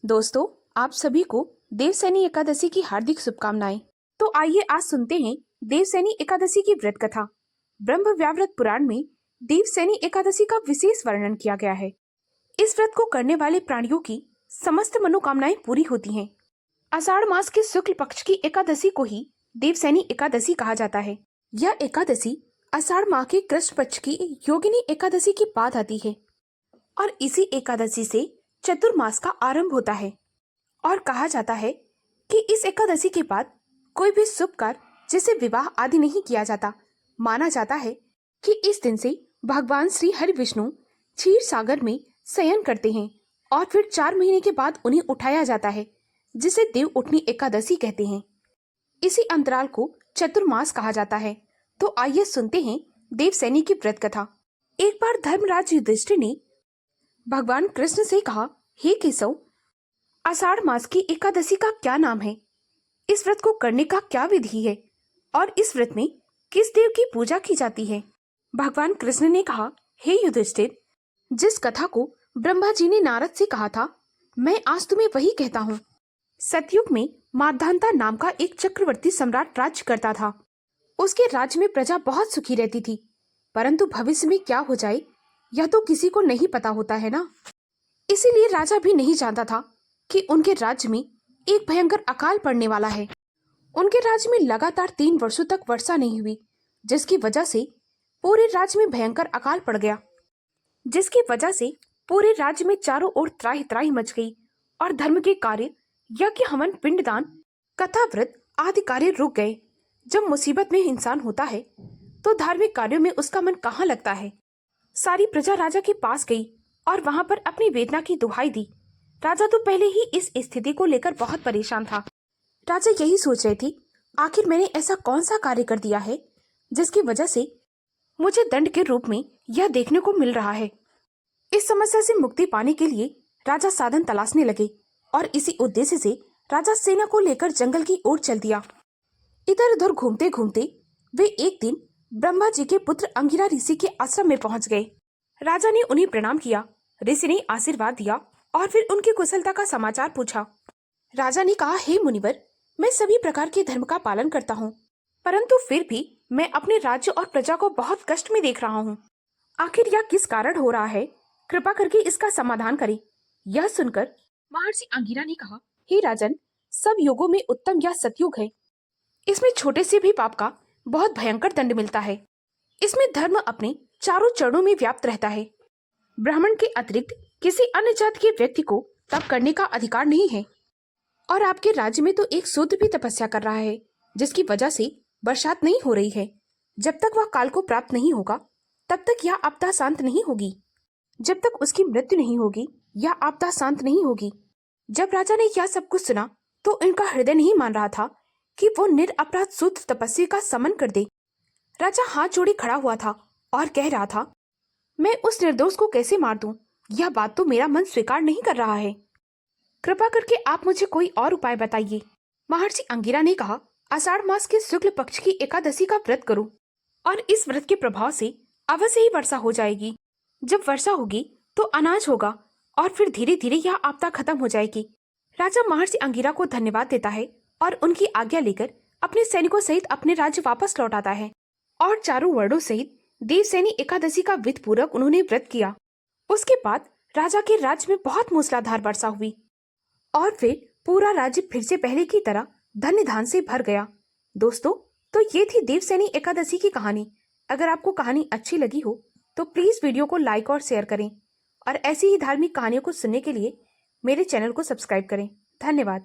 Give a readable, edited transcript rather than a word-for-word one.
दोस्तों, आप सभी को देवसैनी एकादशी की हार्दिक शुभकामनाएं। तो आइए आज सुनते हैं देवसैनी एकादशी की व्रत कथा। ब्रह्म व्याव्रत पुराण में देवसैनी एकादशी का विशेष वर्णन किया गया है। इस व्रत को करने वाले प्राणियों की समस्त मनोकामनाएं पूरी होती हैं। आषाढ़ मास के शुक्ल पक्ष की एकादशी को ही देवसैनी एकादशी कहा जाता है। यह एकादशी आषाढ़ माह के कृष्ण पक्ष की योगिनी एकादशी के बाद आती है और इसी एकादशी से चतुर्मास का आरंभ होता है। और कहा जाता है कि इस एकादशी के बाद कोई भी शुभ कार्य जैसे विवाह आदि नहीं किया जाता। माना जाता है कि इस दिन से भगवान श्री हरि विष्णु क्षीर सागर में शयन करते हैं और फिर 4 महीने के बाद उन्हें उठाया जाता है, जिसे देव उठनी एकादशी कहते हैं। इसी अंतराल को चतुर्मास कहा जाता है। तो आइए सुनते हैं देवसैनी की व्रत कथा। एक बार धर्मराज युधिष्ठिर ने भगवान कृष्ण से कहा, हे केशव, आषाढ़ मास की एकादशी का क्या नाम है? इस व्रत को करने का क्या विधि है और इस व्रत में किस देव की पूजा की जाती है? भगवान कृष्ण ने कहा, हे युधिष्ठिर, जिस कथा को ब्रह्मा जी ने नारद से कहा था, मैं आज तुम्हें वही कहता हूँ। सतयुग में मार्धांता नाम का एक चक्रवर्ती सम्राट राज्य करता था। उसके राज्य में प्रजा बहुत सुखी रहती थी, परंतु भविष्य में क्या हो जाए यह तो किसी को नहीं पता होता है ना। इसीलिए राजा भी नहीं जानता था कि उनके राज्य में एक भयंकर अकाल पड़ने वाला है। उनके राज्य में लगातार 3 वर्षों तक वर्षा नहीं हुई, जिसकी वजह से पूरे राज्य में भयंकर अकाल पड़ गया। जिसकी वजह से पूरे राज्य में चारों ओर त्राहि त्राहि मच गई और धर्म के कार्य, यज्ञ, हवन, पिंडदान, कथा, व्रत आदि कार्य रुक गए। जब मुसीबत में इंसान होता है तो धार्मिक कार्यों में उसका मन कहाँ लगता है। सारी प्रजा राजा के पास गई और वहां पर अपनी वेदना की दुहाई दी। राजा तो पहले ही इस स्थिति को लेकर बहुत परेशान था। राजा यही सोच रहे थे, आखिर मैंने ऐसा कौन सा कार्य कर दिया है जिसकी वजह से मुझे दंड के रूप में यह देखने को मिल रहा है। इस समस्या से मुक्ति पाने के लिए राजा साधन तलाशने लगे और इसी उद्देश्य से राजा सेना को लेकर जंगल की ओर चल दिया। इधर उधर घूमते घूमते वे एक दिन ब्रह्मा जी के पुत्र अंगिरा ऋषि के आश्रम में पहुंच गए। राजा ने उन्हें प्रणाम किया। ऋषि ने आशीर्वाद दिया और फिर उनकी कुशलता का समाचार पूछा। राजा ने कहा, हे मुनिवर, मैं सभी प्रकार के धर्म का पालन करता हूँ, परंतु फिर भी मैं अपने राज्य और प्रजा को बहुत कष्ट में देख रहा हूँ। आखिर यह किस कारण हो रहा है? कृपा करके इसका समाधान करें। यह सुनकर महर्षि अंगिरा ने कहा, हे राजन, सब युगों में उत्तम यह सतयुग है। इसमें छोटे से भी पाप का बहुत भयंकर दंड मिलता है। इसमें धर्म अपने चारों चरणों में व्याप्त रहता है। ब्राह्मण के अतिरिक्त किसी अन्य जाति के व्यक्ति को तप करने का अधिकार नहीं है। और आपके राज्य में तो एक शूद्र भी तपस्या कर रहा है, जिसकी वजह से बरसात नहीं हो रही है। जब तक वह काल को प्राप्त नहीं होगा तब तक यह आपदा शांत नहीं होगी। जब तक उसकी मृत्यु नहीं होगी यह आपदा शांत नहीं होगी। जब राजा ने यह सब कुछ सुना तो इनका हृदय नहीं मान रहा था कि वो निरपराध शूद्र तपस्वी का समन कर दे। राजा हाथ जोड़े खड़ा हुआ था और कह रहा था, मैं उस निर्दोष को कैसे मार दूं? यह बात तो मेरा मन स्वीकार नहीं कर रहा है। कृपा करके आप मुझे कोई और उपाय बताइए। महर्षि अंगिरा ने कहा, आषाढ़ मास के शुक्ल पक्ष की एकादशी का व्रत करो और इस व्रत के प्रभाव से अवश्य ही वर्षा हो जाएगी। जब वर्षा होगी तो अनाज होगा और फिर धीरे धीरे यह आपदा खत्म हो जाएगी। राजा महर्षि अंगिरा को धन्यवाद देता है और उनकी आज्ञा लेकर अपने सैनिकों सहित अपने राज्य वापस लौट आता है और चारों वर्णों सहित देवसैनी एकादशी का विधि पूर्वक उन्होंने व्रत किया। उसके बाद राजा के राज्य में बहुत मूसलाधार वर्षा हुई और फिर पूरा राज्य फिर से पहले की तरह धन्य धान से भर गया। दोस्तों, तो ये थी देवसैनी एकादशी की कहानी। अगर आपको कहानी अच्छी लगी हो तो प्लीज वीडियो को लाइक और शेयर करें और ऐसी ही धार्मिक कहानियों को सुनने के लिए मेरे चैनल को सब्सक्राइब करें। धन्यवाद।